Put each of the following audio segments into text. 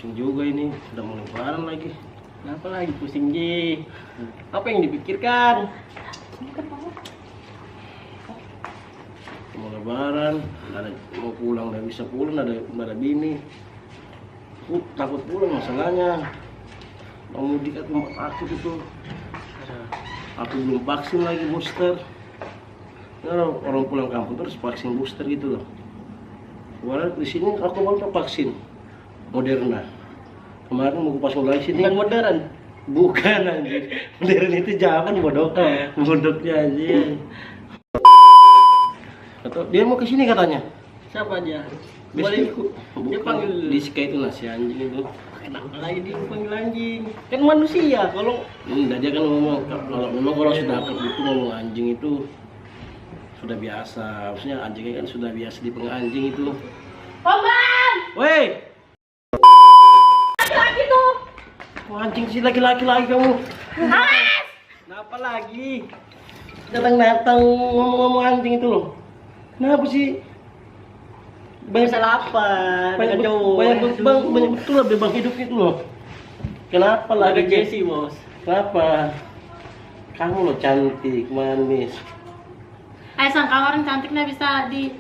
Pusing juga ini, udah mau lebaran lagi. Kenapa lagi pusing Ji? Apa yang dipikirkan? Mau lebaran, nggak ada, mau pulang nggak bisa pulang, nggak ada bini. Aku takut pulang masalahnya. Mau mudik aku takut itu. Aku belum vaksin lagi booster. Nah, orang pulang kampung terus vaksin booster gitu loh. Kemarin di sini aku baru vaksin Moderna. Kemarin mau pas mulai sini Bukan modern. bukan anjir. Modern itu zaman bodoh. Bodohnya aja. Atau dia mau ke sini katanya. Siapa dia? Boleh Boleh ikut. Dia panggil Di Sky itu nasi anjing itu. Kenapa lagi dia panggil anjing? Kan manusia kalau Enggak, dia kan ngomong kalau sudah aktif itu ngomong anjing itu sudah biasa. Maksudnya anjingnya kan sudah biasa dipanggil anjing itu. Roman! Woi, Lagi tuh! kok anjing sih laki-laki lagi kamu? Awas! Kenapa lagi? Datang-datang ngomong-ngomong anjing itu loh. Kenapa sih? banyak salah apa? Dengan cowok. Banyak betul lah bebang hidup itu loh. Kenapa lagi Ada Jesse bos. Kenapa? Kamu loh cantik, manis. Sangka orang cantik nggak bisa di...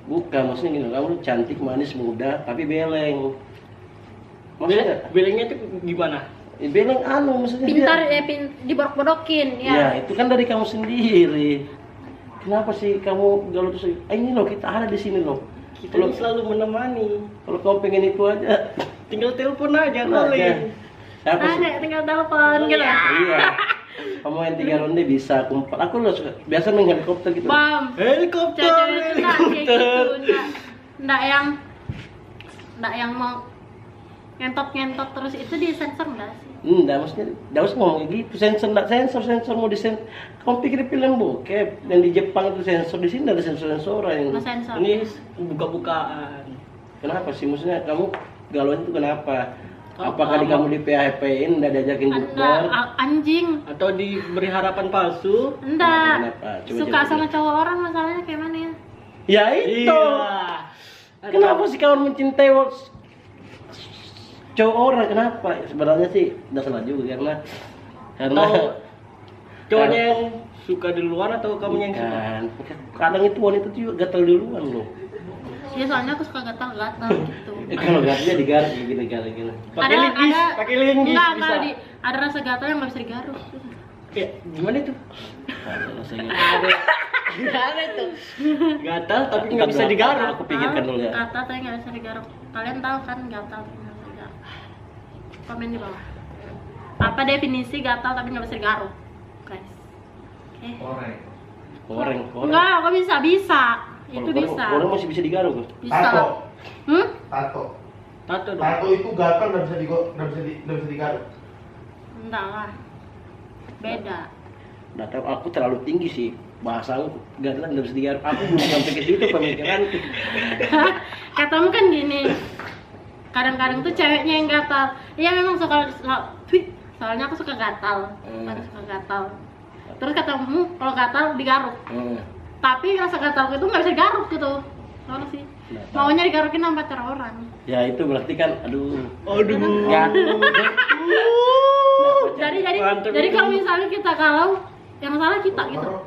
Bukan, maksudnya gini, kamu cantik, manis, muda, tapi beleng. Maksudnya, Bilangnya itu gimana? beleng maksudnya Pintar dia. diborok-bodokin Ya, ya. itu kan dari kamu sendiri. Kenapa sih kamu galau terus? Ini loh, kita ada di sini loh. Kita ini selalu menemani. Kalau kamu pengen itu aja, Tinggal telepon aja, nah, calling. Siapa sih? Ada tinggal telepon gitu. Iya. Kamu yang 3 ronde bisa, aku 4. Aku loh suka, biasa main helikopter gitu. Bam. Helikopter, Cewek itu enggak kayak gitu, helikopter. enggak yang mau ngentot terus itu disensor enggak sih? Enggak, maksudnya, enggak usah ngomong kayak gitu. Sensor mau disensor. Kamu pikir film bokep yang di Jepang itu sensor, di sini ada sensor-sensoran. Nggak sensor. Ini buka-bukaan. Kenapa sih? Maksudnya kamu galauan itu kenapa? Apa? Apakah kamu di PHP-in, enggak diajakin bukber? Anjing. Atau diberi harapan palsu? Enggak. Kenapa? Coba Suka jawab sama dulu. cowok orang masalahnya kayak mana ya? Ya itu. Iya. Kenapa sih kamu mencintai cowok orang? Kenapa? Sebenarnya sih udah salah juga karena Atau cowoknya yang suka di luar atau kamu yang suka? Bukan. Kadang itu wanita tuh juga gatal duluan loh. Ya soalnya aku suka gatal-gatal gitu. Kalau gatalnya digaruk gini. Pakai linggis, pakai linggis enggak, bisa. ada rasa gatal yang nggak bisa digaruk. Ya, gimana itu? Ada rasanya. Gimana itu? Gatal tapi nggak bisa digaruk. Aku pikirkan dulu ya. Gatal tapi nggak bisa digaruk. Kalian tahu kan gatal tapi nggak bisa digaruk? Komen di bawah. Apa definisi gatal tapi nggak bisa digaruk, guys? Oke. Koreng. Enggak, kok bisa. Itu Kalau bisa. Koreng masih bisa digaruk. Bisa. Tato. Tato dong. Tato itu gatal nggak bisa digaruk. Enggak lah. Beda. Nah, aku terlalu tinggi sih. Bahasa aku gatal nggak bisa digaruk. Aku belum sampai ke situ pemikiran. Katamu kan gini. Kadang-kadang tuh ceweknya yang gatal. Iya memang soalnya aku suka gatal. Aku suka gatal. Terus katamu kalau gatal digaruk. Tapi rasa gatal itu nggak bisa digaruk gitu. Soalnya sih. Maunya digarukin sama pacar orang. Ya itu berarti kan, aduh. Aduh. Jadi kalau misalnya kita yang salah kita gitu.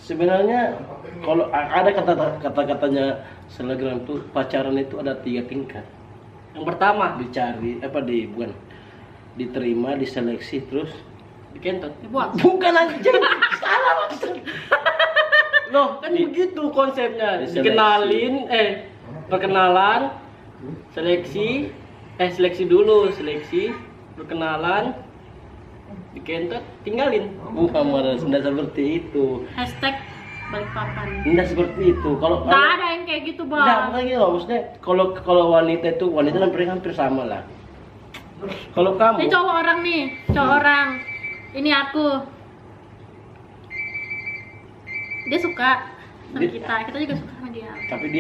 Sebenarnya kalau ada kata-katanya selebgram tuh pacaran itu ada 3 tingkat. Yang pertama Diterima, diseleksi, terus dikentot. Dibuat. bukan anjing. Salah maksud. Loh, kan begitu konsepnya. Diseleksi. Perkenalan, seleksi dulu, perkenalan, dikentot, tinggalin. Muhammad tidak seperti itu. Hashtag Balikpapan. Tidak seperti itu. Kalau Nggak ada yang kayak gitu Enggak, bang. lagi loh, maksudnya kalau wanita hampir sama lah. Kalau kamu Ini cowok orang. Ini aku. Dia suka sama kita juga suka sama dia. tapi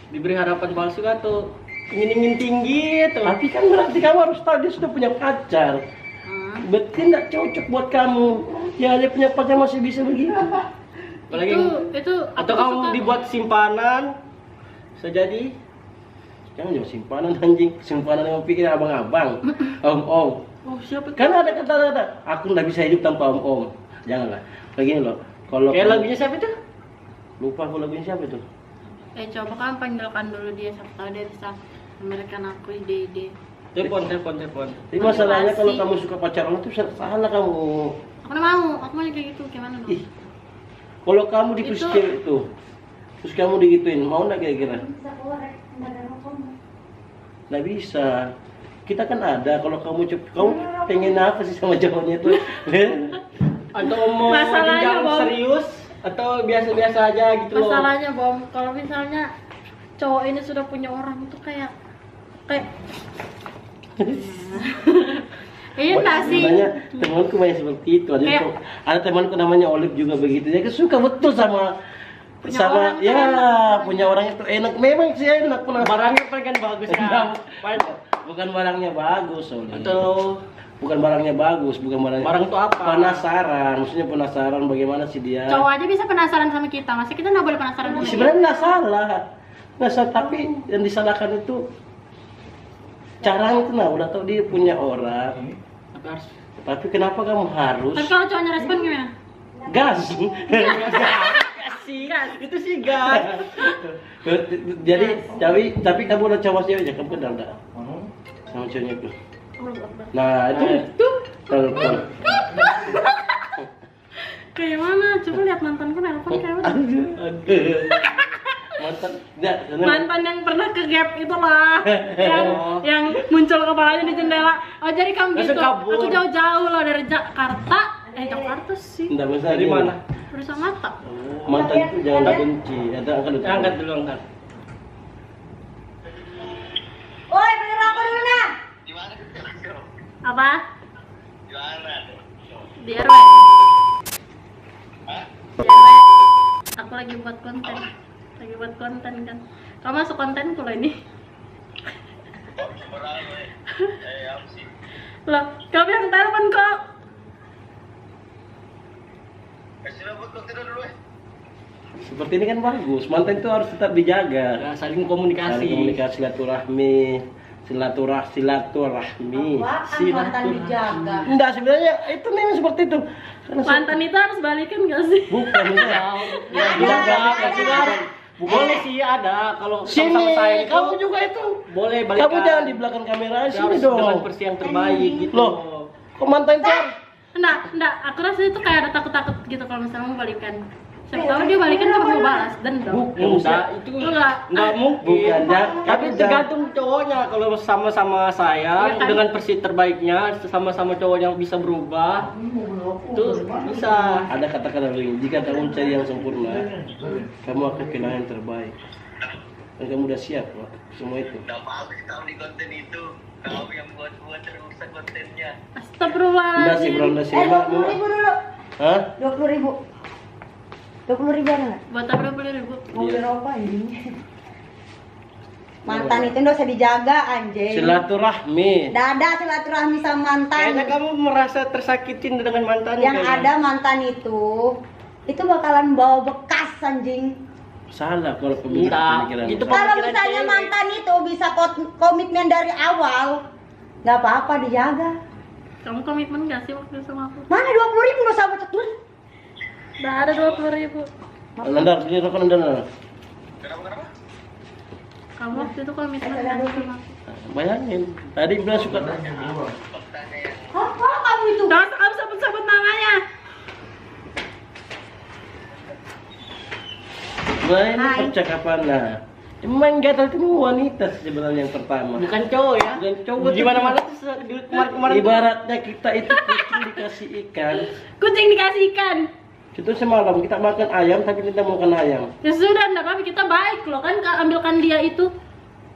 Diberi harapan palsu atau ingin tinggi atau tapi kan berarti kamu harus tahu dia sudah punya pacar. Berarti tidak cocok buat kamu. Ya dia punya pacar masih bisa begitu. apalagi Itu atau aku kamu suka. dibuat simpanan sejadi Jangan jauh simpanan anjing, simpanan yang pikir abang-abang, om-om. Oh, siapa itu? Kan ada kata-kata, aku nggak bisa hidup tanpa om-om. Janganlah. Begini loh, kalau Kayak lagunya siapa tuh? lupa aku lagunya siapa tuh? Coba kan panggilkan dulu dia, siapa tahu dia bisa memberikan aku ide-ide. Telepon. Tapi masalahnya kalau kamu suka pacaran itu salah kamu. Aku nggak mau, aku mau kayak gitu, gimana dong? Ih, kalau kamu diputus Itu- cewek itu, terus kamu digituin, mau nggak kira-kira? Nggak bisa. Kita kan ada. Kalau kamu pengen apa sih sama cowoknya itu? Atau mau Masalahnya, jenjang Bang. serius atau biasa-biasa aja gitu loh. Masalahnya Bom, kalau misalnya cowok ini sudah punya orang itu kayak iya tak sih? Sebenarnya temanku banyak seperti itu. Ada temanku namanya Olive juga begitu. Dia suka betul sama Punya sama orang itu ya enak. punya orang itu enak. Memang sih enak pernah. Barangnya kan bagus ya. Bukan barangnya bagus, Olive. Atau Bukan barangnya bagus, bukan barangnya. barang tuh apa? Penasaran, maksudnya penasaran bagaimana sih dia. Cowok aja bisa penasaran sama kita, masa kita nggak boleh penasaran sama dia? Sebenarnya nggak salah, tapi yang disalahkan itu cara itu. Nah, udah tahu dia punya orang, tapi kenapa kamu harus Tapi kalau cowoknya respon gimana? gas? sih, itu sih gas. Jadi, tapi kamu udah coba ceweknya, kamu kenal nggak sama ceweknya itu? Nah, itu telepon. Kayak mana? Coba lihat mantanku nelpon kayak mana? Mantan, enggak, Mantan yang pernah ke gap itulah, yang muncul kepalanya di jendela. Oh jadi kamu Langsung gitu? kabur. Aku jauh-jauh loh dari Jakarta. Jakarta sih. enggak bisa Dari mana? Berusaha mata. Mantan itu jangan dibenci. Angkat dulu. Angkat dulu, angkat. Woi, beli rokok dulu nah. Apa? Di RW. Di RW. Aku lagi buat konten. Kan. Kamu masuk kontenku loh ini. Loh, kamu yang telepon kok? Seperti ini kan bagus. Mantan itu harus tetap dijaga. Ya, saling komunikasi. Komunikasi silaturahmi. Apaan mantan dijaga? Enggak, sebenarnya itu memang seperti itu. Karena Mantan itu harus balikan gak sih? bukan Ya, juga boleh sih ada kalau sini sama saya itu kamu juga itu. boleh balikan. Kamu jangan di belakang kamera Ya, sini harus dong. dengan versi yang terbaik gitu. Loh, kok mantan itu Enggak, aku rasa itu kayak ada takut-takut gitu kalau misalnya mau balikan. Siapa tahu dia balikan cuma mau balas dendam. Enggak, itu enggak mungkin. Bukan, Tapi tergantung cowoknya. Kalau sama-sama saya Iya kan? dengan versi terbaiknya, sama-sama cowoknya bisa berubah, itu bisa. ada kata-kata begini, jika kamu cari yang sempurna, kamu akan kehilangan yang terbaik. Dan kamu udah siap loh, semua itu. Gak apa-apa tahu di konten itu. Kamu yang buat rusak kontennya. Enggak sih, bro, Astagfirullahaladzim. enggak sih, Mbak. 20.000 dulu. Hah? 20.000. 20.000 ada nggak? Buat apa 20.000? Mau beli Iya. rokok anjing. Mantan itu nggak usah dijaga anjing. Silaturahmi. Dada silaturahmi sama mantan. Kayaknya kamu merasa tersakitin dengan mantan. Yang ada mantan itu bakalan bawa bekas anjing. Salah kalau Enggak, pemikiran. itu Kalau pemikiran misalnya cewek. mantan itu bisa komitmen dari awal, nggak apa-apa dijaga. Kamu komitmen gak sih waktu itu sama aku? Mana 20.000 nggak usah betul. Udah ada 20.000. Nandar, beli rokok Nandar. Kenapa? Kamu waktu itu komitmen gak sih sama aku? Bayangin, tadi bilang suka. Apa kamu itu? Jangan kamu sebut-sebut namanya. Nah, ini Hai. percakapan lah. Emang gatal itu wanita sebenarnya yang pertama. Bukan cowok ya. Bukan cowok. Gimana mana tuh kemarin-kemarin. Ibaratnya kita itu kucing dikasih ikan. Kucing dikasih ikan. Itu semalam kita makan ayam tapi kita makan ayam. Ya sudah, enggak apa-apa, kita baik loh kan, ambilkan dia itu.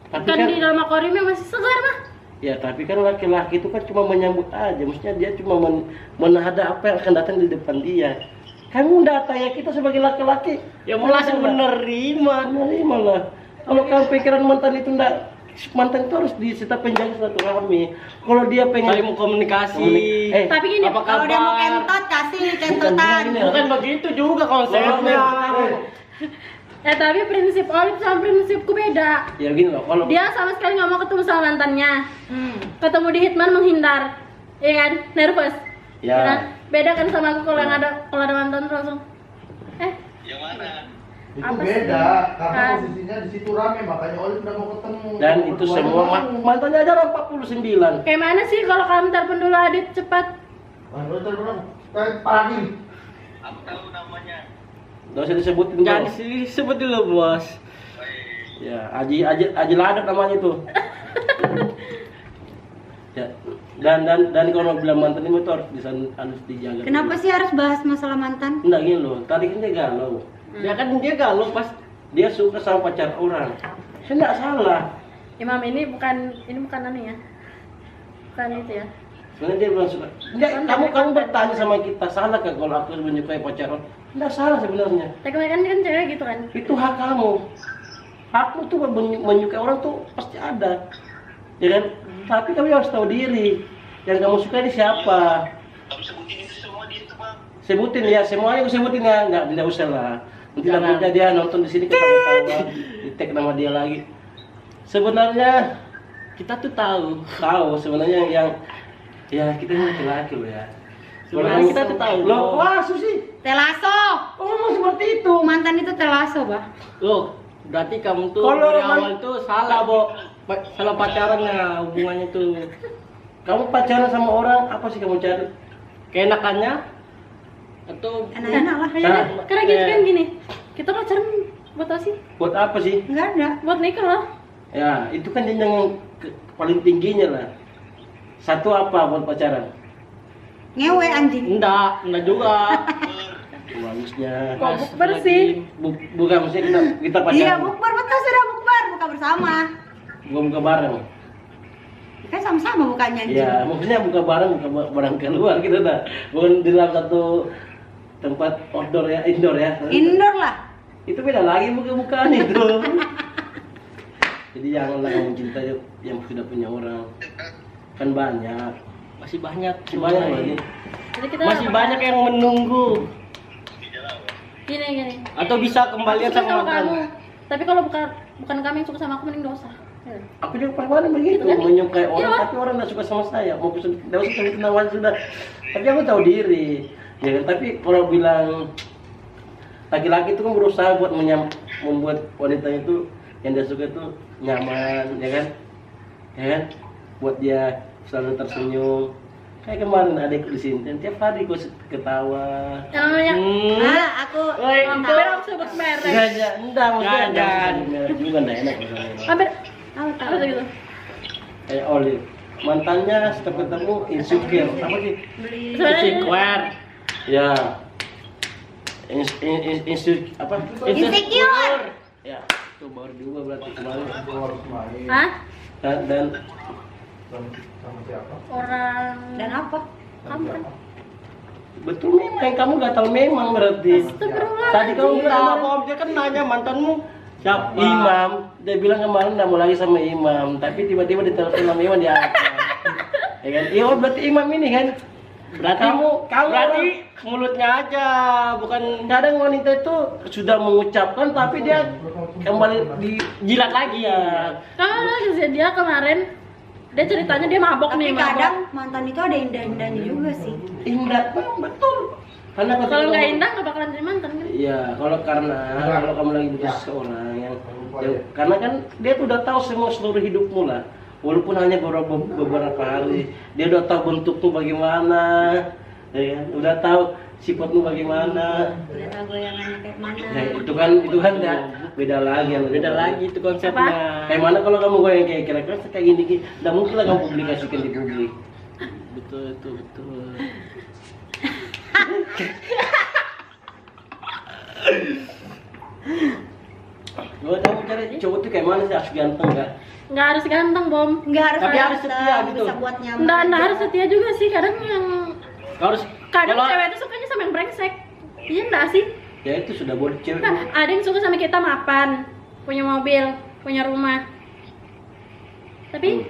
Tapi Ikan kan, di dalam akuariumnya masih segar mah. ya tapi kan laki-laki itu kan cuma menyambut aja. Maksudnya dia cuma menada apa yang akan datang di depan dia. Kamu data ya kita sebagai laki-laki. Ya mau langsung menerima. Menerima lah. Kalau kamu pikiran mantan itu enggak, mantan itu harus disertai penjaga silaturahmi. Kalau dia pengen Saling komunikasi. Tapi gini, apa Kalau dia mau kabar? kentot kasih Bukan kentotan. begini. Bukan begitu juga konsepnya. Tapi prinsip Olive sama prinsipku beda. Ya gini loh, kalau Dia sama sekali nggak mau ketemu sama mantannya. Ketemu di Hitman menghindar, iya kan? Nervous. Ya. Iya kan? Beda kan sama aku kalau yang kalau ada mantan terus langsung. Yang mana? Itu Apa sih? beda, karena Kan. posisinya di situ rame, makanya Olive udah mau ketemu. dan itu Berdua semua mau. mantannya ada orang 49. Kayak mana sih kalau kamu telepon dulu Adit cepat? Lu telepon kayak pagi. Aku tahu namanya. Nggak usah disebutin Jangan bos. disebut dulu, Bos. Baik. Ya, Aji Ladat namanya itu. Ya, dan kalau bilang mantan itu harus harus dijaga. Kenapa sih harus bahas masalah mantan? Enggak gini loh, tadi kan dia galau. Ya kan dia galau pas Dia suka sama pacar orang. Saya enggak salah. Imam ini bukan aneh ya. Bukan itu ya. Sebenarnya dia bilang suka. Enggak, kamu bertanya sama kita, salah kan kalau aku menyukai pacar orang? Enggak salah sebenarnya. Tapi kebanyakan kan cewek gitu kan. Itu hak kamu. Hakmu tuh menyukai orang tuh pasti ada. Ya kan? Tapi kamu harus tahu diri. Yang kamu suka ini siapa? Kamu sebutin itu semua di itu, Bang. Sebutin ya, semuanya aku sebutin ya. Enggak usah lah. Nanti takutnya dia nonton di sini ketawa-tawa, di-tag nama dia lagi. Sebenarnya kita tuh tahu. sebenarnya yang ya kita ini laki-laki loh ya. Sebenarnya kita tuh tahu. Loh, wah sih. Telaso. Oh, ngomong seperti itu. Mantan itu telaso, Bah. Loh, berarti kamu tuh Kalau dari man- awal tuh salah, Bo. Salah pacarannya, hubungannya tuh. Kamu pacaran sama orang, apa sih kamu cari? Keenakannya atau Enak-enak lah. Nah, Karena gitu kan gini. Kita pacaran buat apa sih? buat apa sih? Enggak ada. Buat nikah lah. Ya, itu kan jenjang yang paling tingginya lah. Satu apa buat pacaran? Ngewe anjing. enggak juga. Bagusnya. Kok bukber sih? Bukan maksudnya kita pacaran. Iya, bukber betul sudah bukber, buka bersama. Buka bareng. Kan sama-sama bukanya anjing. Iya, maksudnya buka bareng bareng keluar gitu dah. Bukan di dalam satu tempat outdoor ya, indoor ya. Indoor lah. Itu beda lagi buka-bukaan itu. Jadi janganlah kamu cinta yang sudah punya orang. Kan banyak. Masih banyak, Masih banyak lagi. Jadi kita masih banyak yang menunggu gini. atau bisa kembalian Suka sama sama kamu. mantan. Tapi kalau bukan kami yang suka sama aku mending dosa. Ya. Aku juga pernah begitu, Gitu kan? menyukai orang Iya. tapi orang nggak suka sama saya. Mau tidak usah sebut namanya sudah. Tapi aku tahu diri. Ya kan? Tapi kalau bilang laki-laki itu kan berusaha buat membuat wanita itu yang dia suka itu nyaman, ya kan? Ya kan? Buat dia selalu tersenyum. Kayak kemarin adikku di sini, dan tiap hari gue ketawa. Yang namanya Aku hampir aku sebut merek. Enggak, maksudnya Jangan. merek juga enggak enak maksudnya. Hampir apa gitu? Kayak Olive, mantannya setiap ketemu insecure, apa sih? Insecure. Ya, apa? Insecure. Ya, itu baru diubah berarti kemarin. Hah? Dan Sama siapa? Orang Dan apa? kamu kan? betul memang kamu nggak tahu memang berarti. Astagfirullah. Tadi kamu bilang Kenapa Om? Dia kan nanya mantanmu siapa? Imam, dia bilang kemarin nggak mau lagi sama Imam, tapi tiba-tiba ditelepon sama Imam dia angkat. Ya kan? Iya, berarti Imam ini kan. Berarti Kamu berarti mulutnya aja, bukan Kadang wanita itu sudah mengucapkan tapi dia kembali di jilat lagi ya. Kalau dia kemarin dia ceritanya dia mabok Tapi nih, kadang mabok. mantan itu ada indah-indahnya juga sih. indah, memang betul. Karena Kalau nggak indah nggak bakalan jadi mantan kan? Iya, kalau kamu lagi butuh seseorang yang karena kan dia tuh udah tahu semua seluruh hidupmu lah. Walaupun hanya beberapa hari, dia udah tahu bentukmu bagaimana, ya kan? Udah tahu sifatmu bagaimana. Udah tahu goyangannya kayak mana. Nah, itu kan ya beda lagi. Beda lagi itu konsepnya. Kayak mana kalau kamu goyang kayak kira-kira kayak gini, nggak mungkin lah kamu publikasikan di publik. Betul itu betul. Kalau kamu cari cowok tuh kayak mana sih, harus ganteng nggak? Nggak harus ganteng, Bom. Enggak harus Tapi harus ganteng, setia gitu. Bisa buat nyaman. Nggak harus setia juga sih. Kadang Harus kadang kalau- cewek itu sukanya sama yang brengsek. Iya nggak sih? Ya itu sudah boleh cewek. Kan ada yang suka sama kita mapan, punya mobil, punya rumah. Tapi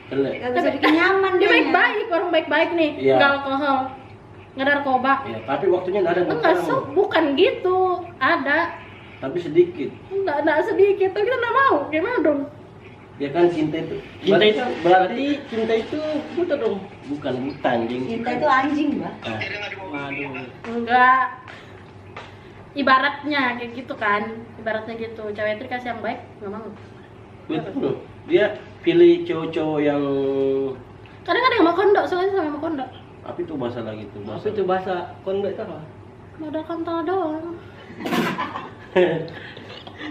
Jelek. Gak bisa bikin nyaman dia dianya. baik-baik, orang baik-baik nih. Iya. Nggak alkohol, nggak narkoba. Ya, tapi waktunya nggak ada buat Enggak, kamu. bukan gitu. Ada. tapi sedikit. Enggak sedikit, tuh kita enggak mau. Gimana dong? Ya kan cinta itu. Cinta itu berarti cinta itu buta dong. bukan buta anjing. Cinta itu anjing, Mbak. Nah, Waduh. Enggak. Ibaratnya kayak gitu kan. Ibaratnya gitu. Cewek itu dikasih yang baik, enggak mau. betul. Dia pilih cowok-cowok yang Kadang ada yang mau kondok, soalnya sama yang mau kondok. apa itu bahasa lagi tuh Apa itu bahasa kondok itu apa? Modal kontol doang.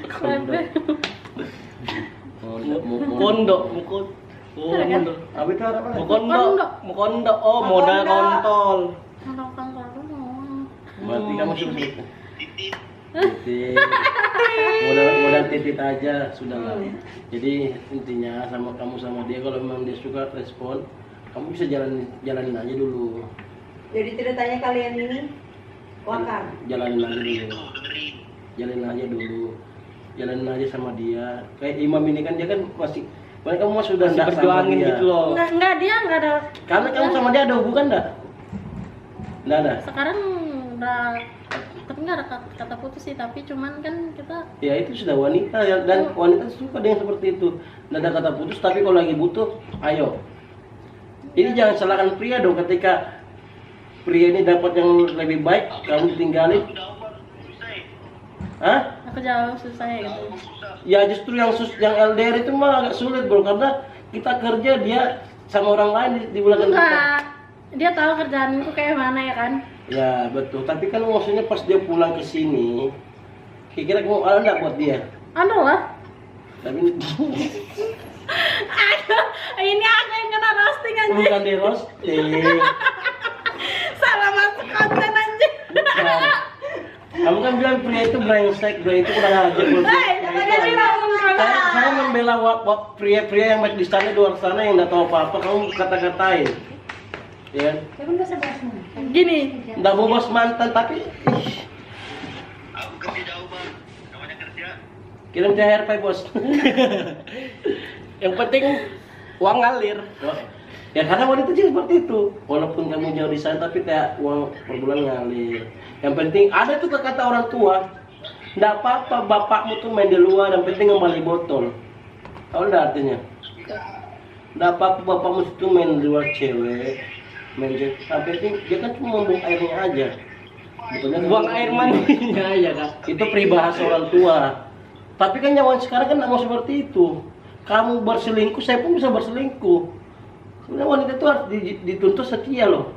Kondok. Kondok. Oh, Ada kan? kondok. Apa itu apa? Mau kondok. Oh, modal kontol. Modal kontol doang. Berarti kamu sudah titit. Modal titit aja sudah lah. Jadi intinya sama kamu sama dia kalau memang dia suka respon, kamu bisa jalanin aja dulu. Jadi ceritanya kalian ini wakar. Jalanin aja dulu. Jalanin aja sama dia. Kayak Imam ini kan dia kan masih kamu masih sudah Masih nggak sama berjuangin dia. gitu loh. Enggak dia enggak ada. Karena kamu sama dia ada hubungan enggak? Enggak ada. Sekarang udah tapi nggak ada kata putus sih, tapi cuman kan kita Ya itu sudah wanita ya, dan wanita suka dengan seperti itu. Nggak ada kata putus, tapi kalau lagi butuh, ayo. Ini jangan salahkan pria dong, ketika pria ini dapat yang lebih baik, kamu ditinggalin. Hah? aku jauh susah ya gitu. Ya justru yang LDR itu mah agak sulit bro, karena kita kerja dia sama orang lain di belakang kita. Enggak, dia tahu kerjaan itu kayak mana ya kan. Ya betul, tapi kan maksudnya pas dia pulang ke sini, kira-kira kamu ada nggak buat dia? Ada lah. Tapi Aduh, ini aku yang kena roasting anjing. bukan di roasting. Salah masuk konten anjing. Bukan. Kamu kan bilang pria itu brengsek, pria itu kurang ajar. Saya membela pria-pria yang baik di sana, di luar sana yang nggak tahu apa-apa, kamu kata-katain. Ya, Gini, nggak mau bos mantan, tapi Aku kerja jauh bang, namanya kerja. kirim THR Pak bos. Yang penting uang ngalir. Ya karena wanita juga seperti itu. Walaupun kamu jauh di sana, tapi kayak uang per bulan ngalir. Yang penting ada tuh kata orang tua, nggak apa-apa bapakmu tuh main di luar, yang penting ngembali botol. Tahu nggak artinya? Nggak apa-apa bapakmu itu main di luar cewek, main cewek. Yang penting dia kan cuma membuang airnya aja. Betulnya Buang air mandinya ya kak. itu peribahasa orang tua. Tapi kan zaman sekarang kan nggak mau seperti itu. Kamu berselingkuh, saya pun bisa berselingkuh. Sebenarnya wanita itu harus dituntut setia loh.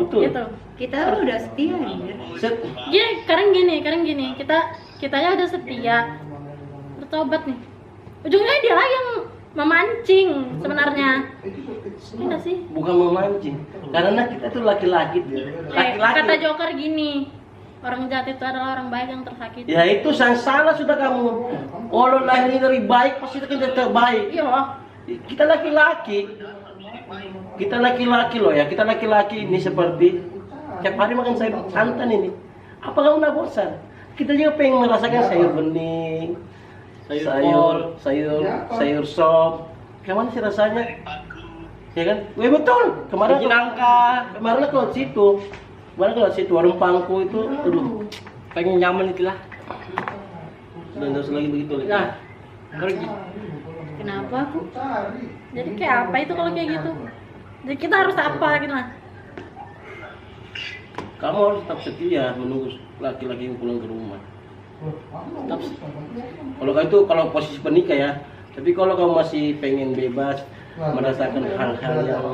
Betul. gitu. Kita udah setia nih. Set- Sekarang gini. Kitanya udah setia. Bertobat nih. Ujungnya dia lah yang memancing sebenarnya. Iya sih. bukan memancing. Karena kita tuh laki-laki. Kata Joker gini, orang jahat itu adalah orang baik yang tersakiti. Ya itu yang salah sudah kamu. Kalau lahir dari baik pasti kita terbaik. Iya. Kita laki-laki loh ya. Kita laki-laki ini seperti tiap hari makan sayur santan ini. Apa kamu nggak bosan? Kita juga pengen merasakan sayur bening, sayur sop. Gimana sih rasanya? Ya kan? Wih betul. Kemarin ke situ. Warung Pangku itu, aduh, Pengen nyaman itulah. dan terus lagi begitu. Nah, pergi. Kenapa aku? Jadi kayak apa itu kalau kayak gitu? Jadi kita harus apa gitu lah? Kamu harus tetap setia menunggu laki-laki yang pulang ke rumah. Tetap. Kalau posisi penikah ya. Tapi kalau kamu masih pengen bebas merasakan hal-hal yang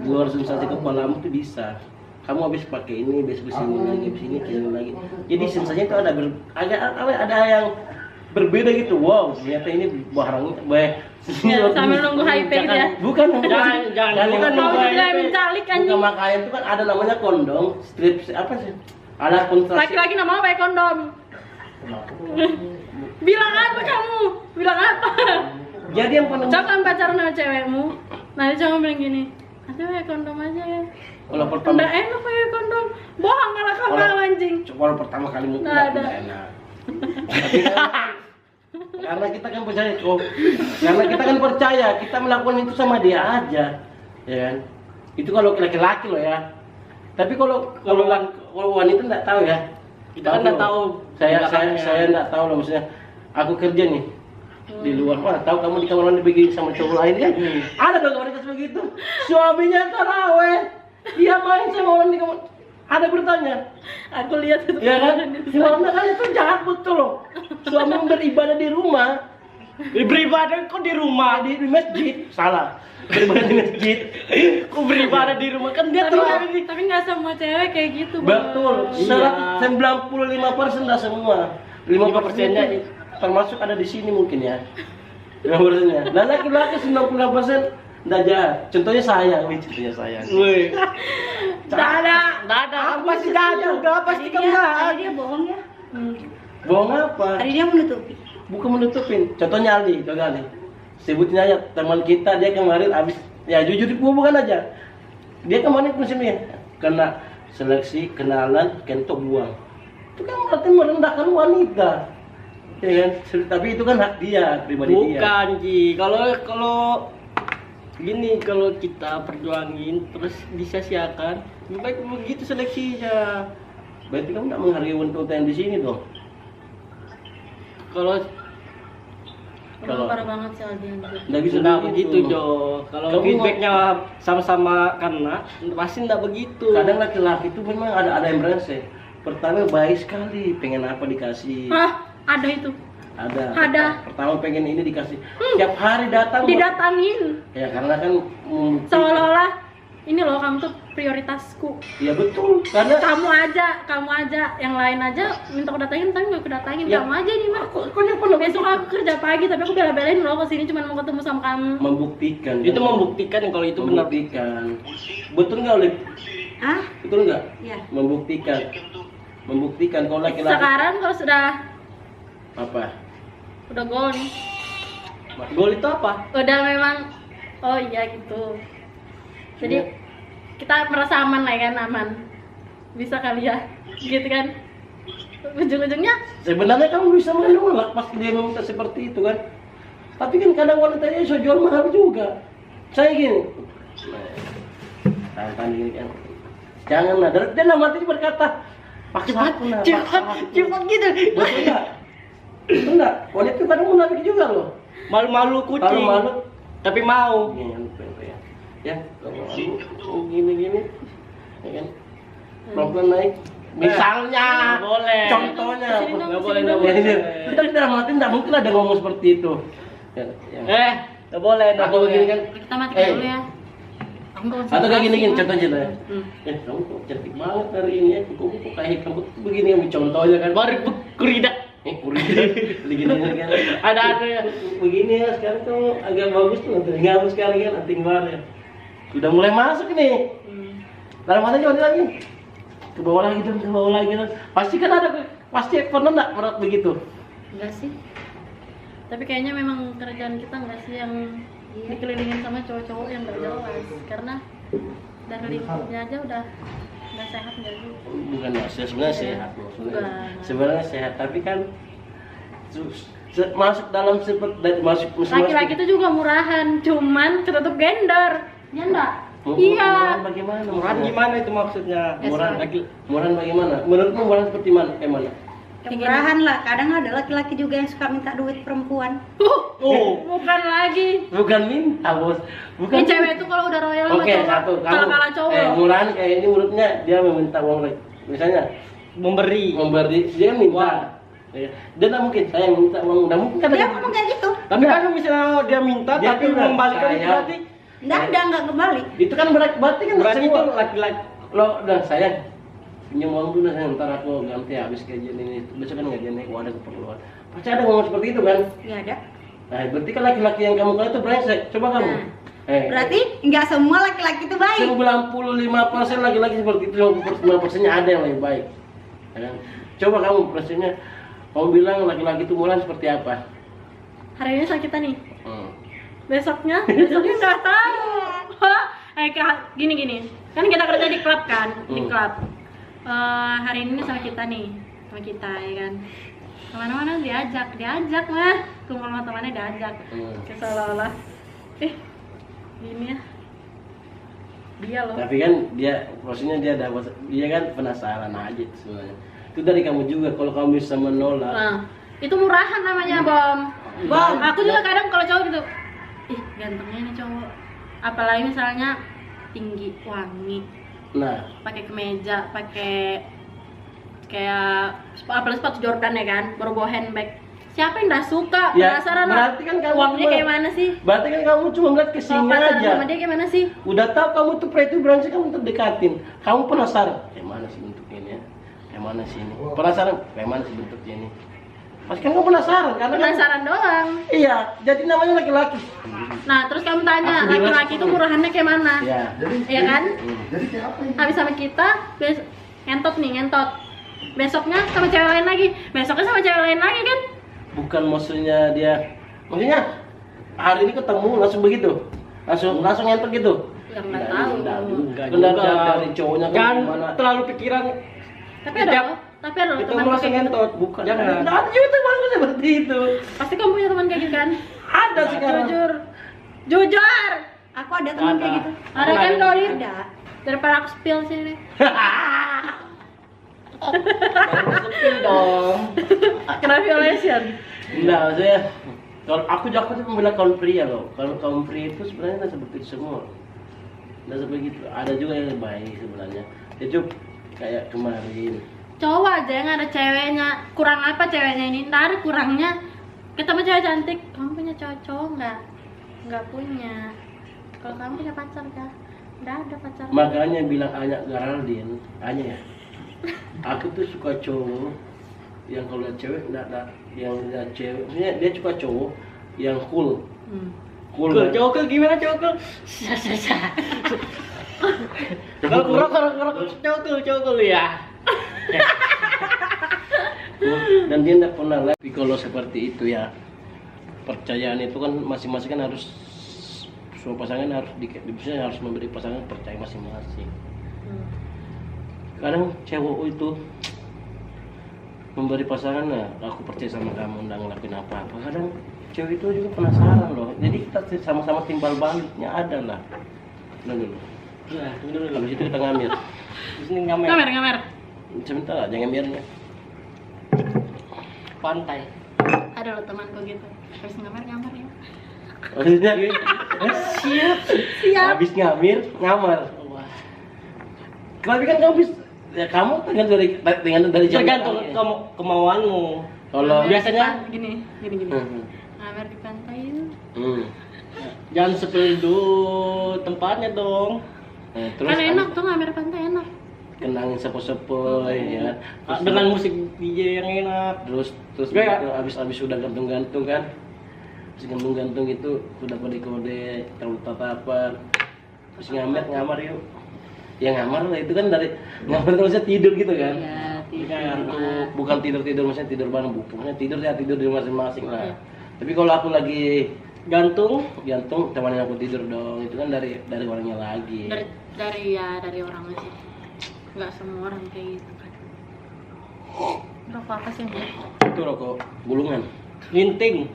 di luar sensasi kepalamu itu bisa. Kamu habis pakai ini, besok kesini lagi, kesini lagi. Jadi sensasinya itu ada yang berbeda gitu. Wow, ternyata ini barangnya baik. Ya, sambil nunggu hype gitu ya. Bukan Jangan bukan Mau nunggu juga hype. mencalik Bukan anjing. makanya itu kan ada namanya kondom, strip apa sih? Ada kontrasepsi. Laki-laki nggak mau pakai kondom. Bilang apa kamu? Bilang apa? Jadi yang penting Coba pacaran sama cewekmu. Nanti cuma bilang gini, nanti pakai kondom aja ya. kalau pertama Nggak enak pakai kondom. Bohong malah kamu anjing. kalau pertama kali mungkin Nggak ada. nggak enak. Tapi kan, karena kita kan percaya kok. Karena kita kan percaya kita melakukan itu sama dia aja, ya kan? Itu kalau laki-laki loh ya. Tapi kalau wanita nggak tahu ya. Kita kan nggak tahu belakangnya. saya nggak tahu lah, maksudnya aku kerja nih di luar, mana tahu kamu di kamar mandi begini sama cowok lain kan? Ada dong kamar kasus begitu. Suaminya taraweh, dia main sama orang di kamar. Ada bertanya, Aku lihat itu. ya kan? Suaminya kan itu jahat betul loh. Suami beribadah di rumah, Beribadah kok di rumah? di masjid, salah. Beribadah di masjid. Kok beribadah di rumah kan dia tuh. Tapi nggak semua cewek kayak gitu, Bang. Betul, Iya. 95% lah semua. 5%-nya termasuk ada di sini mungkin ya. 5%-nya. Nah, laki-laki 96% enggak jahat. Contohnya saya, contohnya saya. Woi. Nggak ada. Kan pasti jahat juga, pasti kan jahat. Hari dia bohong ya. Bohong apa? Hari dia menutupi. Bukan menutupin. Contohnya Aldi, coba Aldi. Sebutin aja teman kita, dia kemarin habis ya jujur bukan aja. Dia kemarin musimnya kena seleksi, kenalan, kentok buang. Itu kan berarti merendahkan wanita. Ya kan? Tapi itu kan hak dia, pribadi dia. Bukan Ji, kalau gini, kalau kita perjuangin terus disia-siakan, lebih baik begitu seleksinya. Berarti kamu nggak menghargai wanita yang di sini dong. Kalau Emang parah banget sih Aldi yang gitu. Nggak bisa nggak begitu Jo, kalau Kamu- feedbacknya sama-sama kena, pasti nggak begitu. Kadang laki-laki itu memang ada yang brengsek. Pertama baik sekali, pengen apa dikasih. Hah, ada itu. Ada. Pertama pengen ini dikasih. Tiap hari datang. Didatangin. Ya karena kan Seolah-olah ini loh kamu tuh prioritasku. ya betul, karena Kamu aja, yang lain aja minta aku datangin tapi nggak aku datangin. Ya. Kamu aja nih mah. aku yang pernah Besok aku kerja pagi tapi aku bela-belain loh kesini cuma mau ketemu sama kamu. membuktikan. Itu membuktikan kalau itu benar. membuktikan. Betul nggak, Olip? Hah? Betul nggak? Iya. Membuktikan. Membuktikan kalau laki-laki Sekarang kalau sudah apa? gol nih. Gol itu apa? Udah memang oh iya gitu. Jadi Iya. kita merasa aman lah kan, aman. Bisa kali ya. Gitu kan. Ujung-ujungnya Sebenarnya kamu bisa menolak pas dia meminta seperti itu kan. Tapi kan kadang wanitanya bisa jual mahal juga. Saya gini. Tahan gini kan. Janganlah. Dan dalam hati berkata, paksa aku nah. Cepat gitu. Betul enggak? Betul enggak? Wanita itu kadang munafik juga loh. Malu-malu Kalau kucing. malu, Tapi mau. ya, kalau malu gini-gini, ya kan? Pelan-pelan naik. Misalnya, Nggak boleh. contohnya, Sini dong, Nggak sini boleh, dong. nggak ya, boleh. ya. Tapi dalam hati nggak mungkin ada ngomong seperti itu. Ya, ya. Nggak boleh, nggak Atau boleh. begini kan? kita matikan dulu ya. Aku konsentrasi. Atau kayak gini contohnya lah. Hmm. Kamu kok cantik banget hari ini ya. Kok kayak kamu tuh begini yang contohnya kan. Baru kuridak. Kuridan begini kan. Ada Begini ya sekarang tuh agak bagus tuh. Tinggal sekarang kan anting baru ya. Sudah mulai masuk nih. Dalam hati coba lagi. Ke bawah lagi dong, ke bawah lagi dong. Pasti kan ada, pasti pernah enggak berat begitu. Enggak sih. Tapi kayaknya memang kerjaan kita enggak sih yang dikelilingin sama cowok-cowok yang enggak jelas. Karena dari lingkupnya aja udah nggak sehat nggak sih? Bukan ya, sebenarnya Iya. sehat loh. Bukan. Sebenarnya sehat, tapi kan masuk dalam masuk Laki-laki itu juga murahan, cuman ketutup gender. Ya enggak? Iya. Murahan bagaimana? Murahan gimana itu maksudnya? Murahan Yes, lagi. Murahan bagaimana? Menurutmu murahan seperti mana? Kayak mana? Kemurahan lah. Kadang ada laki-laki juga yang suka minta duit perempuan. Oh, Bukan lagi. Bukan minta, Bos. Bukan. Ini cewek itu kalau udah royal sama Oke, cowok, satu. kalau kalah cowok. Murahan kayak ini menurutnya dia meminta uang lagi. Misalnya memberi. dia minta. Wah. Ya. Dia nggak mungkin saya minta uang, nggak mungkin kan? Dia ngomong kayak gitu. Tapi kan misalnya dia minta Dia tapi tuh udah mengembalikan itu sayang. berarti Nggak kembali. Itu kan berarti kan berarti itu semua. laki-laki. Lo udah sayang pinjam uang dulu sayang, ntar aku ganti habis gajian ini besok kan gajian ini ada keperluan pasti ada ngomong seperti itu kan. Nggak ada. Nah berarti kan laki-laki yang kamu kenal itu brengsek, coba kamu Berarti nggak semua laki-laki itu baik. 95% laki-laki seperti itu, 5%-nya ada yang lebih baik ya kan? Coba kamu persennya kamu bilang laki-laki itu murahan seperti apa? Hari ini sakitan nih. Hmm. Besoknya nggak tahu. Gini. Kan kita kerja di klub kan, di klub. Hari ini sama kita ya kan. Kemana-mana diajak mah. Kumpul sama temannya diajak. Kayak seolah-olah, gini ya. Dia loh. Tapi kan dia maksudnya dia kan penasaran aja sebenarnya. Itu dari kamu juga kalau kamu bisa menolak. Nah, itu murahan namanya, Bom. Bom, aku juga kadang kalau cowok gitu, ih gantengnya nih cowok. Apalagi misalnya tinggi, wangi, Nah, pakai kemeja, pakai kayak apalagi sepatu Jordan ya kan, baru bawa handbag. Siapa yang nggak suka? Ya, Penasaran lah. berarti kan kamu uangnya cuma- kayak mana sih? berarti kan kamu cuma ngeliat Kalau kesini pacaran aja. sama dia kayak mana sih? Udah tahu kamu tuh pretty branch, kamu terdekatin. Kamu penasaran, kayak mana sih bentuknya ini ya? Kayak mana sih ini? Penasaran, kayak mana sih bentuknya ini? Pasti kan kamu penasaran, karena kan- Penasaran doang. Iya, jadi namanya laki-laki. Nah, terus kamu tanya, Aku bilang laki-laki itu murahannya kayak mana? Iya. Iya kan? Jadi kayak apa ini? Habis sama kita, ngentot nih, ngentot. Besoknya sama cewek lain lagi, besoknya sama cewek lain lagi kan? Bukan maksudnya maksudnya hari ini ketemu langsung begitu, langsung nyentuh gitu. Ya nggak tahu. Enggak Benar juga. dari cowoknya kan Jangan gimana? terlalu pikiran. Tapi ada loh, tapi ada loh Itu teman langsung kayak gitu. ngentot. Bukan. Jangan. Ada juga teman seperti itu. Pasti kamu punya teman kayak gitu kan? Ada sekarang. Jujur, jujur. Aku ada teman kayak gitu. Ada kan kau ini? Ada. Daripada aku spill sini. Sepil dong. Kena violation. Enggak, maksudnya kalau aku tuh membela kaum pria loh. Kalau kaum pria itu sebenarnya nggak seperti itu semua. Nggak seperti itu. Ada juga yang baik sebenarnya. Itu kayak kemarin. Cowok aja yang ada ceweknya. Kurang apa ceweknya ini? Ntar ada kurangnya. Ketemu cewek cantik, kamu punya cowok nggak? Nggak punya. Kalau kamu punya pacar kah? Nggak ada pacar. Makanya bilang Anya Geraldine, Anya ya. Aku tuh suka cowok yang kalau lihat cewek enggak yang lihat cewek, maksudnya dia suka cowok yang cool. Cool. Cool, kan? cokol gimana cokol? Kalau cokol ya. Dan dia enggak pernah lihat. Tapi kalau seperti itu ya, percayaan itu kan masing-masing kan harus, semua pasangan harus harus memberi pasangan percaya masing-masing. Kadang cewek itu memberi pasangan, nah, aku percaya sama kamu, nggak ngelakuin apa-apa. Kadang cewek itu juga penasaran loh. Jadi kita sama-sama timbal baliknya ada lah. Nah dulu. Nah, ini dulu. Habis itu kita ngambil. Di sini ngamer. Ngamer. Sebentar, jangan ngambilnya. Pantai. Ada loh temanku gitu. Habis ngamer ya. Maksudnya, siap. Habis ngambil, ngamar. Wah. Tapi kan kamu tergantung dari jam Tergantung kamu. kemauanmu. Kalau Biasanya gini. Hmm. Ngamer di pantai yuk. Hmm. jangan sepil dulu tempatnya dong. Nah, terus Kan enak tuh ngamer pantai enak. kenangin sepoi-sepoi ya. Terus Dengan musik DJ yang enak. terus Kayak- begitu abis sudah gantung-gantung kan, terus gantung-gantung itu sudah kode-kode terlalu tatapan, terus ngamar yuk, ya ngamar lah itu kan dari ngamar itu maksudnya tidur gitu kan. Iya, tidur. Untuk bukan tidur maksudnya tidur bareng, pokoknya tidur ya tidur di masing-masing lah. Iya. Tapi kalau aku lagi Gantung. temannya aku tidur dong, itu kan dari orangnya lagi. Dari orangnya sih. Nggak semua orang kayak gitu kan. Rokok apa sih yang Itu rokok gulungan. Linting.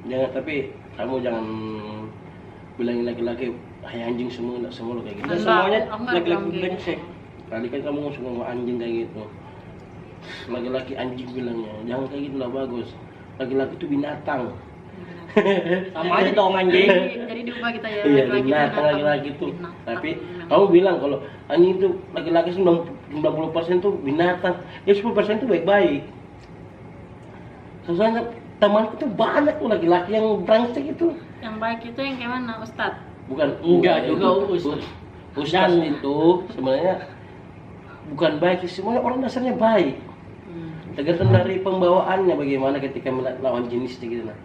Jangan, tapi kamu jangan bilangin laki-laki hai anjing semua, enggak semua lo kayak gitu. Dan Enggak, semuanya aku nggak laki-laki bilang gitu. brengsek. Tadi kan kamu suka ngomong anjing kayak gitu. Laki-laki anjing bilangnya, jangan kayak gitu, nggak bagus. Laki-laki itu binatang. Sama aja dong anjing. Jadi diubah kita ya. Iya, laki-laki binatang laki-laki itu. Binatang. Tapi kamu bilang kalau anjing itu laki-laki 90% tuh binatang, ya 10% itu baik-baik. Soalnya temanku tuh banyak tuh laki-laki yang brengsek itu. Yang baik itu yang kayak mana, Ustadz? Bukan Enggak juga, Ustaz itu sebenarnya bukan baik, semuanya orang dasarnya baik. Tergantung dari pembawaannya bagaimana ketika melawan jenisnya gitu nah.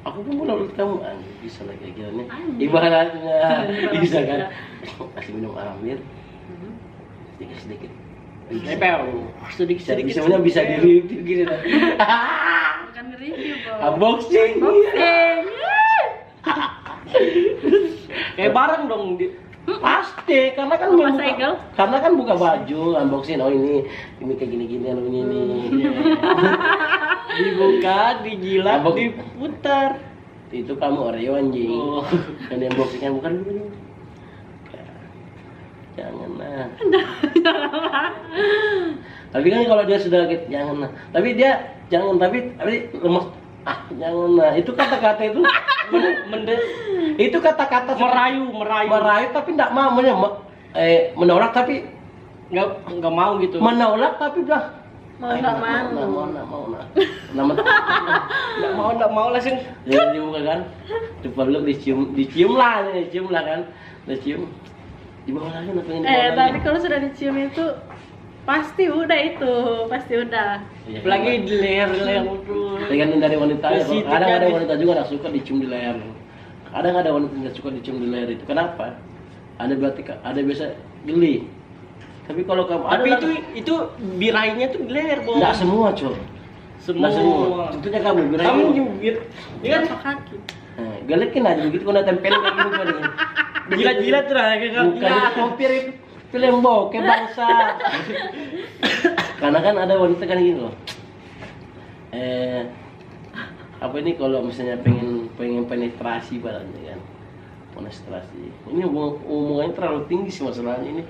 Aku pun menurut kamu bisa lah kayak gini. Ibaratnya bisa kan kasih minum amir sedikit. Nempel. Sedikit-sedikit. Semuanya bisa di review gitu nah. Bukan nge-review, Bos. Unboxing. Unboxing. Kayak barang dong. Pasti karena kan Buka segel. karena kan buka baju unboxing, oh ini kayak gini ini. Dibuka, dijilat, Abang- diputar. Itu kamu Oreo anjing. Oh. Dan yang unboxingnya bukan dulu. Jangan lah. Tapi kan kalau dia sudah gitu, jangan nah. Tapi dia jangan tapi lemes. Jangan nah. Itu kata-kata itu itu kata-kata merayu tapi enggak mau menolak tapi nggak mau gitu. menolak tapi udah Mau nggak mau. Nggak mau langsung. Jadi muka kan, dipeluk dicium lah kan, dicium. Di bawah lagi, pengen di bawah lagi. Tapi kalau sudah dicium itu pasti udah. Iya, Apalagi kan? di leher itu. Tergantung dari wanita ya. Positif Kadang ada kan. wanita juga nggak suka dicium di leher. Kadang ada wanita nggak suka dicium di leher itu. Kenapa? Ada berarti ada biasa geli. Tapi kalau kamu Tapi ada itu birainya tuh di leher, Bos. nggak semua, Cok. Nggak semua. Contohnya kamu bilang. Kamu nyubir. Dia kan Kaki. Galekin aja begitu kau udah tempelin kayak gini kan. jilat-jilat tuh lah kayak Bukan hampir film bokeh bangsa. Karena kan ada wanita kan gini loh. Apa ini kalau misalnya pengen penetrasi barangnya kan. Penetrasi. Ini hubungannya terlalu tinggi sih masalahnya ini.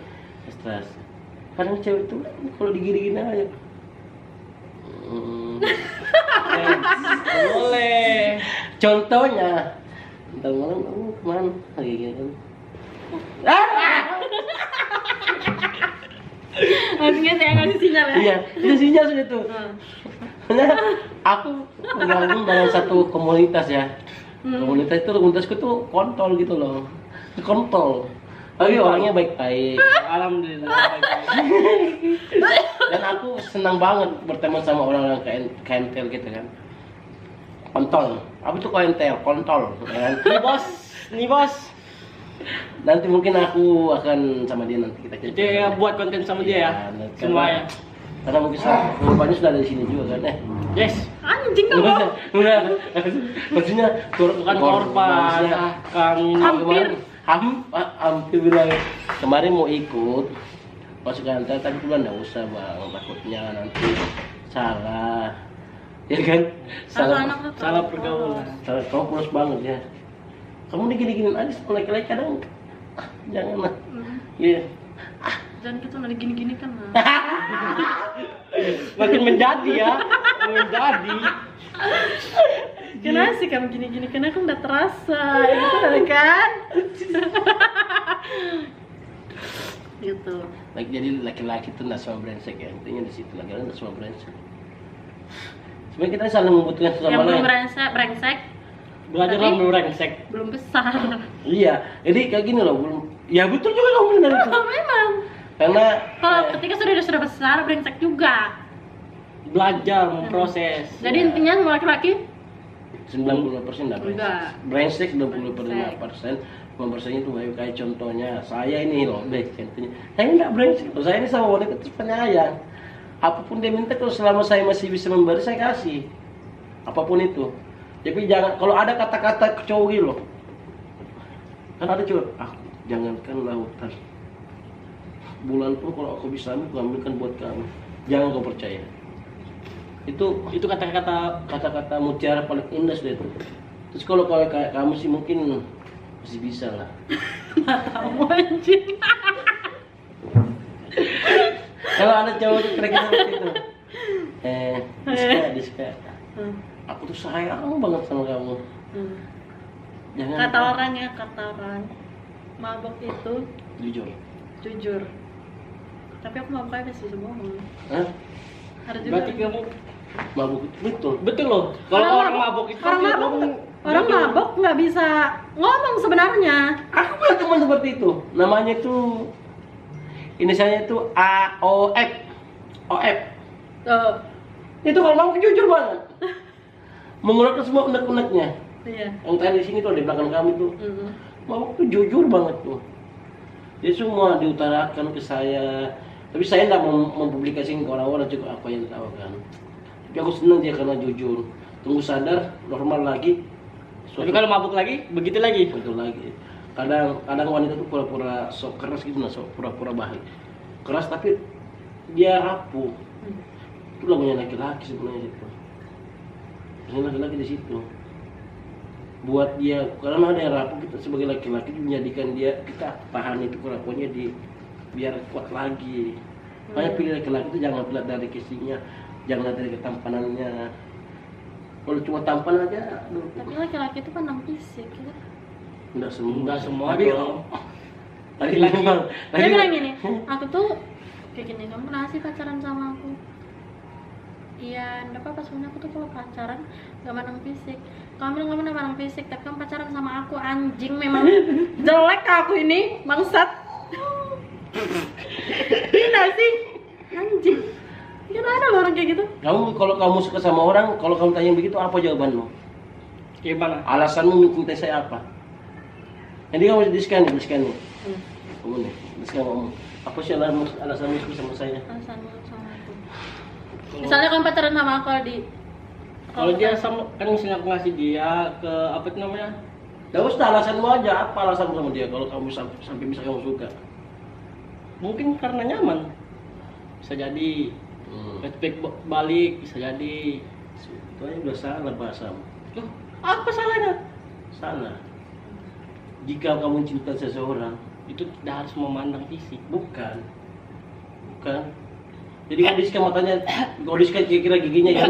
Penetrasi. Kadang cewek itu kalau digini-gini aja. boleh. Contohnya, ntar malam kamu kemana? Lagi gini kan. Maksudnya saya ngasih sinyal ya. Iya, itu sinyal sudah tuh. Karena aku bergabung dalam satu komunitas ya. Komunitasku tuh kontol gitu loh. Kontol. Tapi orangnya baik-baik. Alhamdulillah. Dan aku senang banget berteman sama orang-orang KNTL gitu kan. Kontol. Apa tuh KNTL? Kontol. Ya kan? Nih bos. Nanti mungkin aku akan sama dia nanti kita Itu ya buat konten sama dia ya. Iya, Semuanya. Karena mungkin korbannya sudah ada di sini juga kan. Yes. Anjing kamu. Enggak. Maksudnya Bukan korban. Hampir. Hampir bilang kemarin mau ikut masuk kantor tapi bilang enggak usah bang, takutnya nanti salah. Ya kan? Salah pergaulan. Salah, kamu polos banget ya. Kamu digini-giniin aja sama laki-laki kadang. Jangan lah. Iya. Jangan kita nggak gini-gini kan. Makin menjadi ya. Menjadi. Kenapa sih kamu gini-gini? Karena aku udah terasa, itu kan? Gitu. Jadi laki-laki itu nggak semua brengsek ya. Intinya di situ laki-laki nggak semua brengsek. Sebenarnya kita saling membutuhkan satu Yang sama belum lain. brengsek, Belajarlah Tapi- merengsek. belum besar. Iya. Jadi kayak gini loh. Belum. Ya betul juga kamu benar itu. Memang. Karena Kalau ketika sudah besar, brengsek juga. Belajar memproses. Jadi intinya semua laki-laki 90% enggak Enggak. brengsek. 90% 5% itu kayak contohnya saya ini loh, contohnya. Saya enggak brengsek. Saya ini sama wanita terus penyayang. Apapun dia minta kalau selama saya masih bisa memberi saya kasih. Apapun itu. Tapi jangan kalau ada kata-kata cowok gitu loh. Kan ada cowok, jangankan lautan. Bulan pun kalau aku bisa ambil, aku ambilkan buat kamu. Jangan kau percaya. Itu kata-kata mutiara paling indah sudah itu. Terus kalau kayak kamu sih mungkin masih bisa lah. kamu anjing. Kalau ada cowok itu kira-kira seperti itu. Diska. Aku tuh sayang banget sama kamu. Jangan. Kata orang, mabok itu Jujur. Tapi aku mabok aja sih bohong. Hah? Ada juga. Berarti kamu Mabuk itu betul. betul loh. Kalau orang mabok itu orang mabok nggak bisa ngomong sebenarnya. Aku punya teman seperti itu. Namanya itu inisialnya itu AOF. OF. Tuh. Itu kalau mabuk jujur banget. Mengeluarkan semua unek-uneknya. Iya. Yang tadi di sini tuh di belakang kami tuh. Mabuk tuh jujur banget tuh. Dia semua diutarakan ke saya. Tapi saya tidak mempublikasikan ke orang-orang juga apa yang tahu kan. Tapi aku senang dia karena jujur. Tunggu sadar, normal lagi. Tapi kalau mabuk lagi, begitu lagi. Betul lagi. Kadang wanita tuh pura-pura sok keras gitu, sok pura-pura baik. Keras tapi dia rapuh. Itu lagunya laki-laki sebenarnya itu. Sebenarnya laki-laki di situ. Buat dia, karena ada yang rapuh, kita sebagai laki-laki menjadikan dia kita tahan itu kerapuhnya biar kuat lagi. Makanya pilih laki-laki itu jangan lihat dari fisiknya, jangan lihat dari ketampanannya. Kalau cuma tampan aja, aduh, Tapi laki-laki itu pandang fisik ya. enggak semua. Enggak semua Tapi dong. tadi memang Dia bilang gini, aku tuh kayak gini, kamu pernah sih pacaran sama aku? Iya, enggak apa-apa, soalnya aku tuh kalau pacaran gak mandang fisik. Kamu bilang kamu gak mandang fisik, tapi kamu pacaran sama aku, anjing memang jelek aku ini, bangsat. Tidak sih, anjing. Gak ada loh orang kayak gitu. kamu kalau kamu suka sama orang, kalau kamu tanya begitu apa jawabanmu? Gimana? Alasanmu mencintai saya apa? Jadi kamu diskan nih. Kamu nih, diskan ngomong. Apa sih alasanmu suka sama saya? Alasanmu sama aku. Misalnya kamu pacaran sama aku, Aldi. Kalau dia sama, kan misalnya aku ngasih dia ke apa itu namanya? Gak usah alasanmu aja, apa alasanmu sama dia kalau kamu sampai bisa kamu suka? Mungkin karena nyaman. Bisa jadi respect balik, bisa jadi. Itu aja udah salah bahasamu. Loh, apa salahnya? Salah. Jika kamu cinta seseorang, Itu tidak harus memandang fisik. bukan. Jadi kalau Diska matanya, kalau Diska kira giginya ya,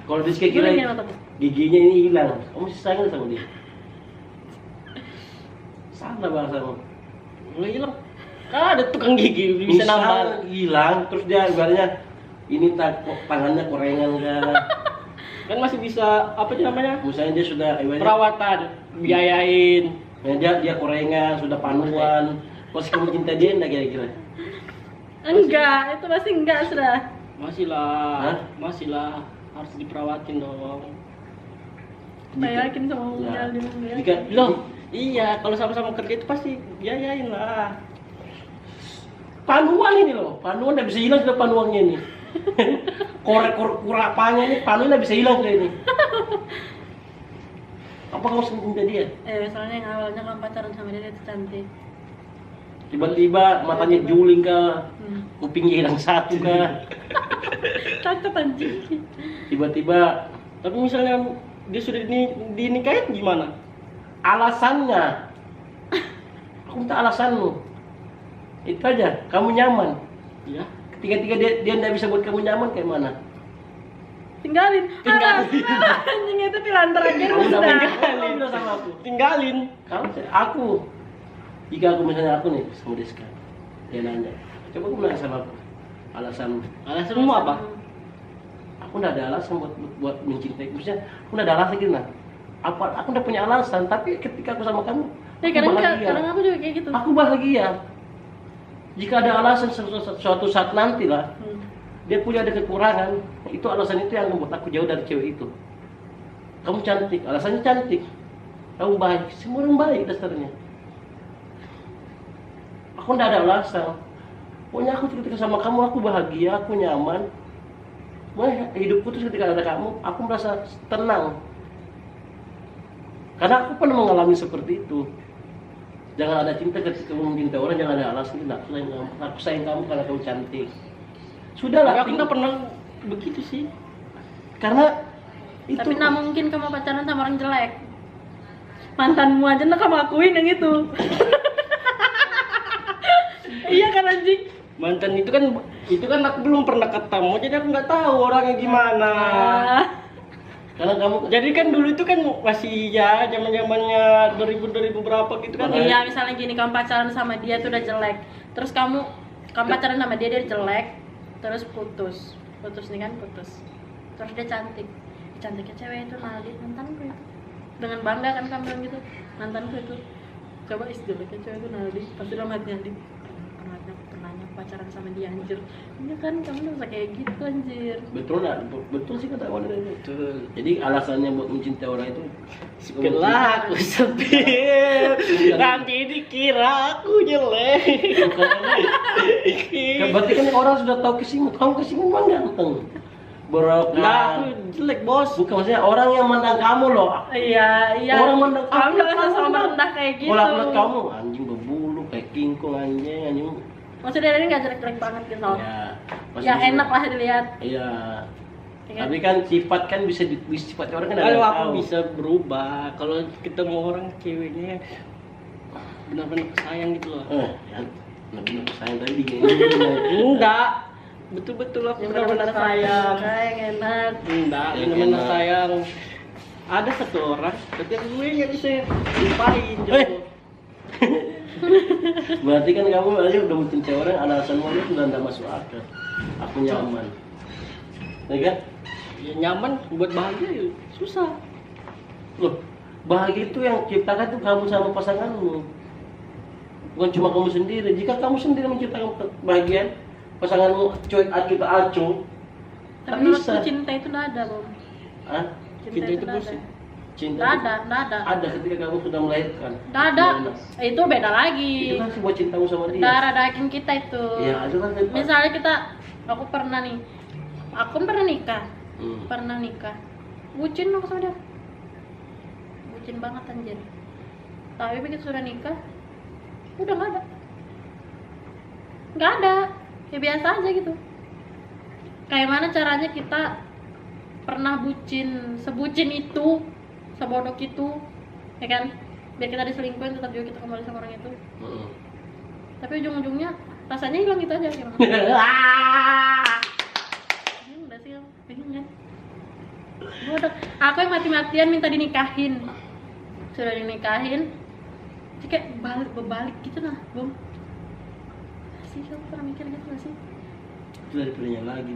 kalau Diska kira Gimana matamu? giginya ini hilang, kamu masih sayang sama dia. Salah bahasamu. Lo hilang. Kan ada tukang gigi bisa Misal nambah. hilang, terus dia ibaratnya ini tangannya korengan kan. Kan masih bisa apa sih namanya? Misalnya dia sudah ibaratnya, Perawatan, biayain. dia korengan, sudah panuan. Pas kamu cinta dia enggak kira-kira? Enggak, itu masih enggak sudah. Masih Hah? lah harus diperawatin dong. Bayakin sama Nah, Aldi. jika Loh, iya kalau sama-sama kerja itu pasti biayain lah. panuan ini loh, panuan nggak bisa hilang sudah panuannya ini. Korek kurapanya ini panuan nggak bisa hilang sudah ini. Apa kamu cinta dia? Soalnya yang awalnya kamu pacaran sama dia itu cantik. Tiba-tiba matanya juling kah, kupingnya hilang satu kah, Cakep anjing. tiba-tiba Tapi misalnya dia sudah dinikahin gimana? alasannya, aku minta alasanmu. Itu aja, kamu nyaman. Iya. Ketika dia nggak bisa buat kamu nyaman kayak mana? Tinggalin. Anjing itu pilihan terakhir Kamu udah sudah. kamu bilang sama aku. Tinggalin. Aku, jika aku misalnya aku nih sama Diska, dia nanya, coba aku bilang sama aku, alasanmu. Alasanmu apa? Aku nggak ada alasan buat mencintai. Maksudnya, aku nggak ada alasan gitu nah. Aku udah punya alasan, tapi ketika aku sama kamu, aku Kadang aku juga kayak gitu. Aku bahagia. Jika ada alasan suatu saat nanti lah, dia punya ada kekurangan, itu alasan itu yang membuat aku jauh dari cewek itu. Kamu cantik, alasannya cantik. Kamu baik, semua orang baik dasarnya. Aku nggak ada alasan. Pokoknya aku ketika sama kamu, aku bahagia, aku nyaman. Wah, hidupku tuh ketika ada kamu, aku merasa tenang. Karena aku pernah mengalami seperti itu. Jangan ada cinta ketika kamu mencintai orang, jangan ada alasan. Aku sayang kamu karena kamu cantik. Sudahlah, Aku nggak pernah begitu sih. karena itu. Tapi nggak mungkin kamu pacaran sama orang jelek. Mantanmu aja nggak kamu akuin yang itu. Iya kan anjing. Mantan itu kan aku belum pernah ketemu, jadi aku nggak tahu orangnya gimana. Karena kamu Jadi kan dulu itu kan masih ya zamannya 2000 berapa gitu kan. Iya, misalnya gini, kamu pacaran sama dia tuh udah jelek. Terus kamu pacaran sama dia jelek, terus putus nih kan, putus. Terus dia cantik. Cantiknya cewek itu Naldi, mantanku itu. Dengan bangga kan kamu bilang gitu, mantanku itu. Coba jeleknya cewek itu Naldi, pasti dalam hati Naldi. Pernah pacaran sama dia anjir. Ini kan kamu udah bisa kayak gitu anjir. betul nggak? Betul sih kata wanita itu. Betul. Jadi alasannya buat mencintai orang itu Setelah aku sepir, nanti dikira aku jelek. Berarti kan orang sudah tahu kesini, kamu kesini memang ganteng. Berapa? Nah, aku jelek bos. Bukan maksudnya orang yang mandang kamu loh. Iya. Orang mandang kamu udah rasa sama rendah kayak gitu. Kalau aku lihat kamu anjing berbulu kayak kingkong anjing. Maksudnya dia ini nggak jelek-jelek banget gitu. Ya, Ya enak lah dilihat. Iya. Ya kan? Tapi kan sifat kan bisa sifat orang kan ada Kalau yang aku tahu. bisa berubah, kalau ketemu orang ceweknya benar-benar sayang gitu loh. Ya, benar sayang tadi gini. Enggak, betul-betul aku Yang benar-benar benar-benar sayang. sayang enak. Enggak, Yang benar-benar enak. sayang. Ada satu orang, tapi gue nggak bisa lupain. Berarti kan kamu aja udah mencintai orang, alasan kamu sudah tidak masuk akal. Aku nyaman, ya kan? Ya nyaman, buat bahagia ya susah. Loh, bahagia itu yang ciptakan tuh kamu sama pasanganmu, bukan cuma kamu sendiri. Jika kamu sendiri menciptakan kebahagiaan, pasanganmu cuek kita acuh, tak Tapi menurutku bisa. cinta itu nggak ada, Bom. Hah? Cinta itu nggak bullshit. ada. Cinta Nggak itu ada, nggak ada. ada ketika kamu sudah melahirkan. Nggak ada. Nah, Itu beda lagi. itu kan sebuah cintamu sama dia. Darah daging kita itu. Ya, itu kan Misalnya aku pernah nih, aku pernah nikah, bucin aku sama dia, bucin banget anjir. Tapi begitu sudah nikah, udah nggak ada, ya biasa aja gitu. Kayak mana caranya kita pernah bucin, sebucin itu, sebodoh itu, ya kan? Biar kita diselingkuhin, tetap juga kita kembali sama orang itu. Tapi ujung-ujungnya rasanya hilang gitu aja. Bingung udah sih, bingung kan? Aku yang mati-matian minta dinikahin, sudah dinikahin, terus kayak berbalik gitu nah, Bom. Sih, kamu pernah mikir gitu gak sih? Itu dari pilihannya lagi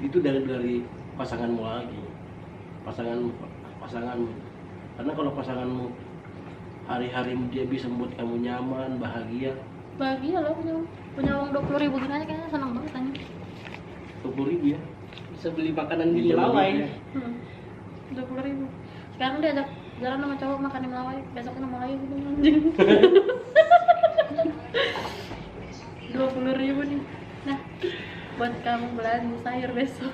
itu dari pasanganmu lagi, pasanganmu. Karena kalau pasanganmu hari-harimu dia bisa membuat kamu nyaman, bahagia, Bahagia loh, punya uang 20.000 gini aja kayaknya senang banget anjing. 20.000 ya. Bisa beli makanan di Bisa Melawai. beli, ya. 20.000. Sekarang diajak jalan sama cowok makan di Melawai, besoknya sama lagi gitu anjing. 20.000 nih. Nah, buat kamu belanja sayur besok.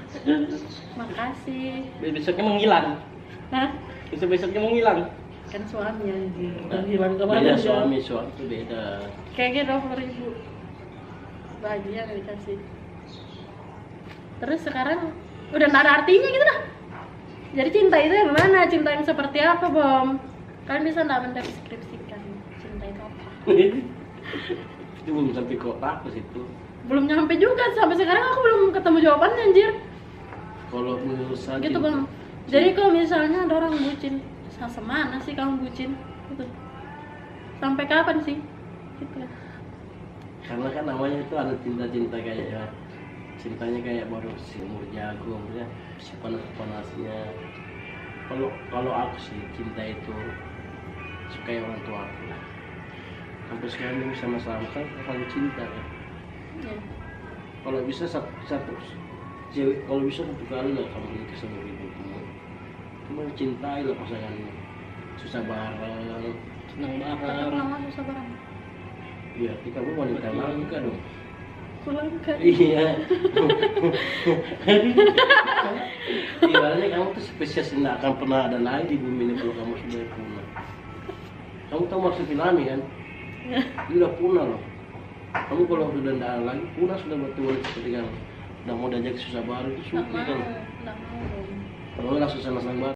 Makasih. Besoknya menghilang. Hah? Besoknya menghilang. Kan suami anjing. Hilang kemana Beda dia? suami itu beda. Kayaknya 20.000. Bahagia nggak dikasih. Terus sekarang udah nggak ada artinya gitu dah. Jadi cinta itu yang mana? Cinta yang seperti apa, Bom? Kalian bisa nggak mendeskripsikan cinta itu apa? Itu belum sampai kotak ke situ. Belum nyampe juga, sampai sekarang aku belum ketemu jawabannya anjir. Kalau menurut saya Gitu, cinta- Bang. Jadi kalau misalnya ada orang bucin, semana sih kamu bucin? Gitu. Sampai kapan sih? Gitu. karena kan namanya itu ada cinta-cinta kayak ya, cintanya kayak baru seumur jagung ya, si panas-panasnya. Kalau aku sih cinta itu suka orang tua aku. Sampai sekarang ini sama-sama kan saling cinta kan. Ya. Kalau bisa satu cewek, kalau bisa satu kali lah kamu nikah sama ibumu. Cuma cintai lah pasanganmu, susah bareng, Senang Tapi banget. lama susah barang. ya kamu wanita langka dong. Pulang kan. Iya. Ibaratnya kamu tuh spesies yang tidak akan pernah ada lagi di bumi ini kalau kamu sudah punah. Kamu tahu maksud Filami kan? Dia udah punah loh. Kamu kalau sudah tidak ada lagi punah, sudah betul seperti kamu. Udah mau diajak susah baru itu Nggak sulit kan? mau, nggak mau. Kalau langsung senang-senang banget.